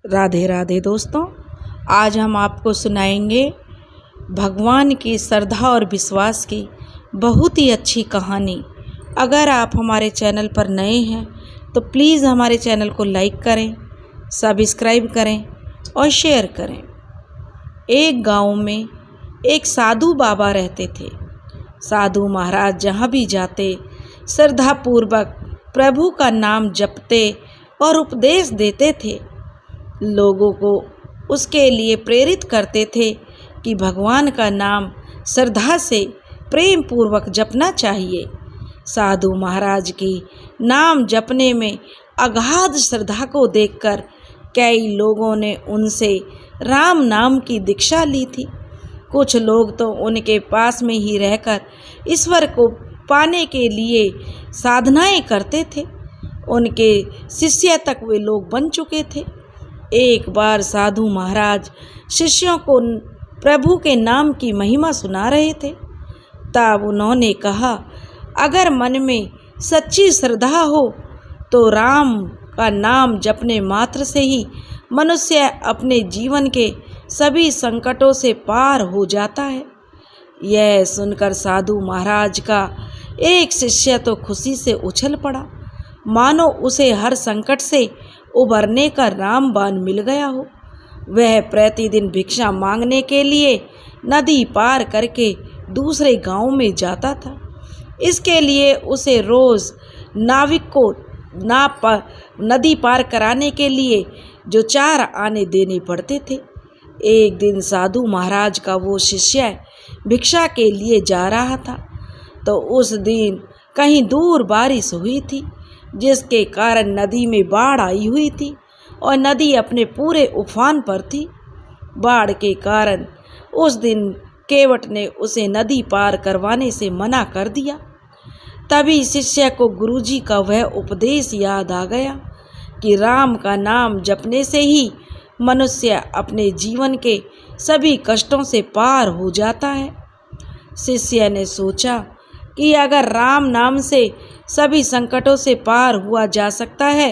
राधे राधे दोस्तों, आज हम आपको सुनाएंगे भगवान की श्रद्धा और विश्वास की बहुत ही अच्छी कहानी। अगर आप हमारे चैनल पर नए हैं तो प्लीज़ हमारे चैनल को लाइक करें, सब्सक्राइब करें और शेयर करें। एक गांव में एक साधु बाबा रहते थे। साधु महाराज जहाँ भी जाते श्रद्धापूर्वक प्रभु का नाम जपते और उपदेश देते थे। लोगों को उसके लिए प्रेरित करते थे कि भगवान का नाम श्रद्धा से प्रेम पूर्वक जपना चाहिए। साधु महाराज की नाम जपने में अगाध श्रद्धा को देखकर कई लोगों ने उनसे राम नाम की दीक्षा ली थी। कुछ लोग तो उनके पास में ही रहकर ईश्वर को पाने के लिए साधनाएं करते थे। उनके शिष्य तक वे लोग बन चुके थे। एक बार साधु महाराज शिष्यों को प्रभु के नाम की महिमा सुना रहे थे। तब उन्होंने कहा, अगर मन में सच्ची श्रद्धा हो तो राम का नाम जपने मात्र से ही मनुष्य अपने जीवन के सभी संकटों से पार हो जाता है। यह सुनकर साधु महाराज का एक शिष्य तो खुशी से उछल पड़ा, मानो उसे हर संकट से उबरने का रामबाण मिल गया हो। वह प्रतिदिन भिक्षा मांगने के लिए नदी पार करके दूसरे गांव में जाता था। इसके लिए उसे रोज नाविक को नदी पार कराने के लिए जो 4 आने देने पड़ते थे। एक दिन साधु महाराज का वो शिष्य भिक्षा के लिए जा रहा था तो उस दिन कहीं दूर बारिश हुई थी, जिसके कारण नदी में बाढ़ आई हुई थी और नदी अपने पूरे उफान पर थी। बाढ़ के कारण उस दिन केवट ने उसे नदी पार करवाने से मना कर दिया। तभी शिष्य को गुरुजी का वह उपदेश याद आ गया कि राम का नाम जपने से ही मनुष्य अपने जीवन के सभी कष्टों से पार हो जाता है। शिष्य ने सोचा कि अगर राम नाम से सभी संकटों से पार हुआ जा सकता है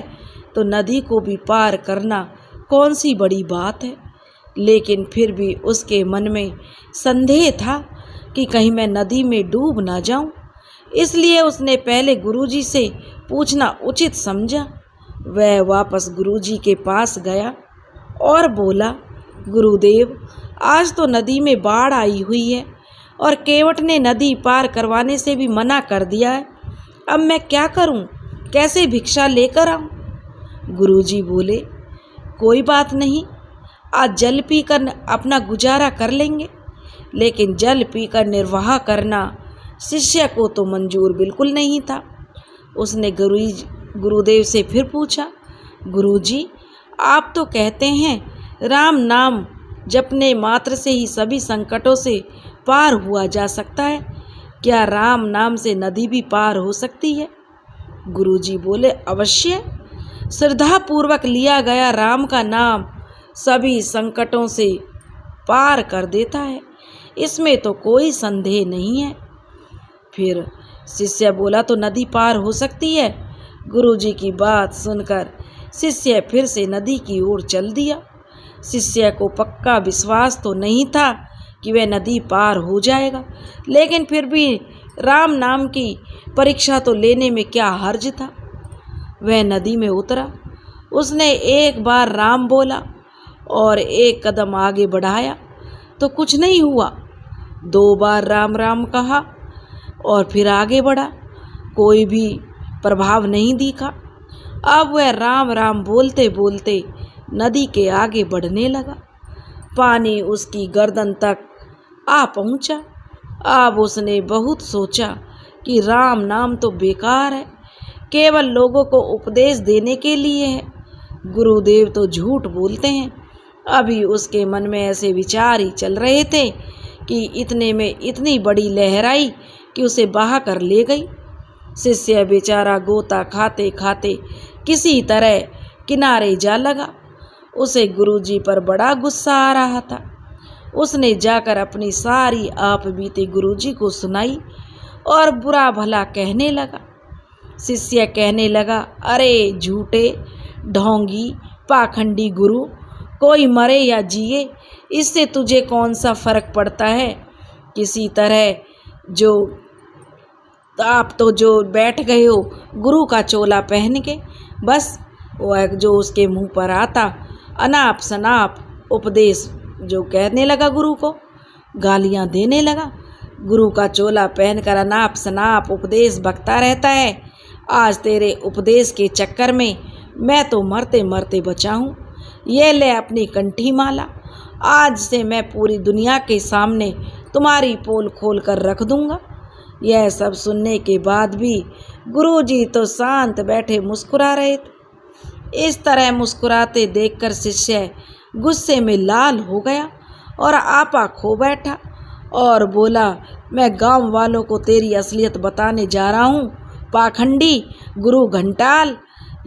तो नदी को भी पार करना कौन सी बड़ी बात है। लेकिन फिर भी उसके मन में संदेह था कि कहीं मैं नदी में डूब ना जाऊं। इसलिए उसने पहले गुरुजी से पूछना उचित समझा। वह वापस गुरुजी के पास गया और बोला, गुरुदेव, आज तो नदी में बाढ़ आई हुई है और केवट ने नदी पार करवाने से भी मना कर दिया है। अब मैं क्या करूं? कैसे भिक्षा लेकर आऊं? गुरुजी बोले, कोई बात नहीं, आज जल पीकर अपना गुजारा कर लेंगे। लेकिन जल पीकर निर्वाह करना शिष्य को तो मंजूर बिल्कुल नहीं था। उसने गुरुदेव से फिर पूछा, गुरुजी, आप तो कहते हैं राम नाम जपने मात्र से ही सभी संकटों से पार हुआ जा सकता है, क्या राम नाम से नदी भी पार हो सकती है? गुरुजी बोले, अवश्य। श्रद्धा पूर्वक लिया गया राम का नाम सभी संकटों से पार कर देता है, इसमें तो कोई संदेह नहीं है। फिर शिष्य बोला, तो नदी पार हो सकती है। गुरुजी की बात सुनकर शिष्य फिर से नदी की ओर चल दिया। शिष्य को पक्का विश्वास तो नहीं था कि वह नदी पार हो जाएगा, लेकिन फिर भी राम नाम की परीक्षा तो लेने में क्या हर्ज था। वह नदी में उतरा। उसने एक बार राम बोला और एक कदम आगे बढ़ाया तो कुछ नहीं हुआ। 2 बार राम राम कहा और फिर आगे बढ़ा, कोई भी प्रभाव नहीं दिखा। अब वह राम राम बोलते बोलते नदी के आगे बढ़ने लगा। पानी उसकी गर्दन तक आ पहुंचा। अब उसने बहुत सोचा कि राम नाम तो बेकार है, केवल लोगों को उपदेश देने के लिए है। गुरुदेव तो झूठ बोलते हैं। अभी उसके मन में ऐसे विचार ही चल रहे थे कि इतने में इतनी बड़ी लहर आई कि उसे बहा कर ले गई। शिष्य बेचारा गोता खाते खाते किसी तरह किनारे जा लगा। उसे गुरुजी पर बड़ा गुस्सा आ रहा था। उसने जाकर अपनी सारी आप बीती गुरुजी को सुनाई और बुरा भला कहने लगा। शिष्य कहने लगा, अरे झूठे, ढोंगी, पाखंडी गुरु, कोई मरे या जिए इससे तुझे कौन सा फर्क पड़ता है। किसी तरह जो आप तो जो बैठ गए हो गुरु का चोला पहन के, बस वह जो उसके मुंह पर आता अनाप शनाप उपदेश जो कहने लगा, गुरु को गालियां देने लगा। गुरु का चोला पहनकर अनाप शनाप उपदेश बकता रहता है। आज तेरे उपदेश के चक्कर में मैं तो मरते मरते बचा हूँ। ये ले अपनी कंठी माला, आज से मैं पूरी दुनिया के सामने तुम्हारी पोल खोल कर रख दूंगा। यह सब सुनने के बाद भी गुरुजी तो शांत बैठे मुस्कुरा रहे थे। इस तरह मुस्कुराते देखकर शिष्य गुस्से में लाल हो गया और आपा खो बैठा और बोला, मैं गांव वालों को तेरी असलियत बताने जा रहा हूँ, पाखंडी गुरु घंटाल।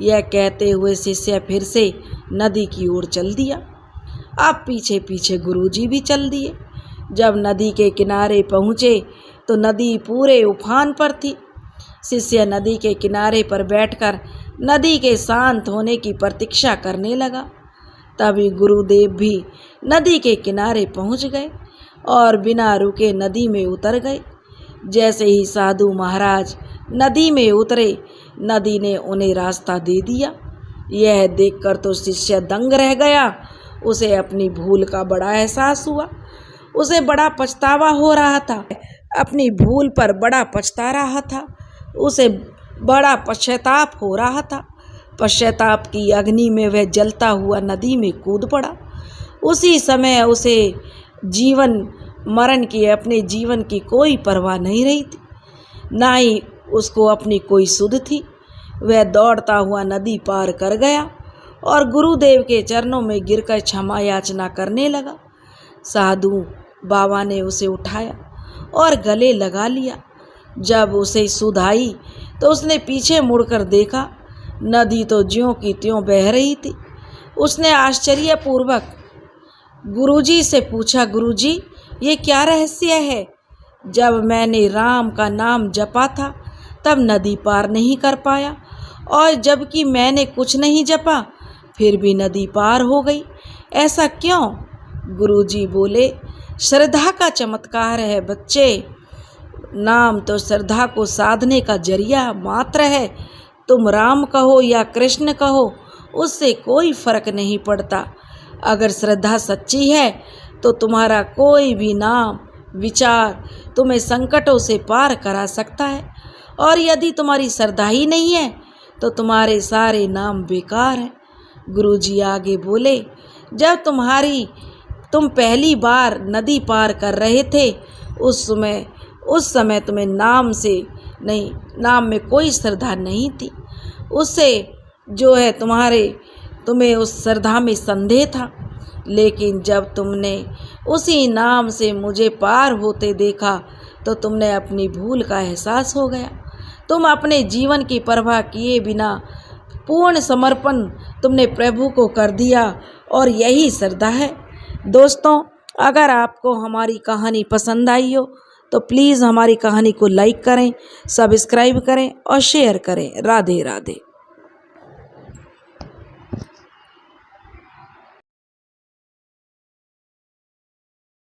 यह कहते हुए शिष्य फिर से नदी की ओर चल दिया। अब पीछे पीछे गुरुजी भी चल दिए। जब नदी के किनारे पहुँचे तो नदी पूरे उफान पर थी। शिष्य नदी के किनारे पर बैठकर नदी के शांत होने की प्रतीक्षा करने लगा। तभी गुरुदेव भी नदी के किनारे पहुँच गए और बिना रुके नदी में उतर गए। जैसे ही साधु महाराज नदी में उतरे, नदी ने उन्हें रास्ता दे दिया। यह देखकर तो शिष्य दंग रह गया। उसे अपनी भूल का बड़ा एहसास हुआ। उसे बड़ा पछतावा हो रहा था, अपनी भूल पर बड़ा पछता रहा था। उसे बड़ा पश्चाताप हो रहा था। पश्चाताप की अग्नि में वह जलता हुआ नदी में कूद पड़ा। उसी समय उसे जीवन मरण की, अपने जीवन की कोई परवाह नहीं रही थी, ना ही उसको अपनी कोई सुध थी। वह दौड़ता हुआ नदी पार कर गया और गुरुदेव के चरणों में गिरकर क्षमा याचना करने लगा। साधु बाबा ने उसे उठाया और गले लगा लिया। जब उसे सुध आई तो उसने पीछे मुड़कर देखा, नदी तो ज्यों की त्यों बह रही थी। उसने आश्चर्यपूर्वक गुरुजी से पूछा, गुरुजी ये क्या रहस्य है? जब मैंने राम का नाम जपा था तब नदी पार नहीं कर पाया, और जबकि मैंने कुछ नहीं जपा फिर भी नदी पार हो गई, ऐसा क्यों? गुरुजी बोले, श्रद्धा का चमत्कार है बच्चे। नाम तो श्रद्धा को साधने का जरिया मात्र है। तुम राम कहो या कृष्ण कहो, उससे कोई फर्क नहीं पड़ता। अगर श्रद्धा सच्ची है तो तुम्हारा कोई भी नाम विचार तुम्हें संकटों से पार करा सकता है, और यदि तुम्हारी श्रद्धा ही नहीं है तो तुम्हारे सारे नाम बेकार हैं। गुरुजी आगे बोले, जब तुम पहली बार नदी पार कर रहे थे उस समय तुम्हें नाम में कोई श्रद्धा नहीं थी। उससे जो है तुम्हें उस श्रद्धा में संदेह था, लेकिन जब तुमने उसी नाम से मुझे पार होते देखा तो तुमने अपनी भूल का एहसास हो गया। तुम अपने जीवन की परवाह किए बिना पूर्ण समर्पण तुमने प्रभु को कर दिया, और यही श्रद्धा है। दोस्तों, अगर आपको हमारी कहानी पसंद आई हो तो प्लीज़ हमारी कहानी को लाइक करें, सब्सक्राइब करें और शेयर करें। राधे राधे।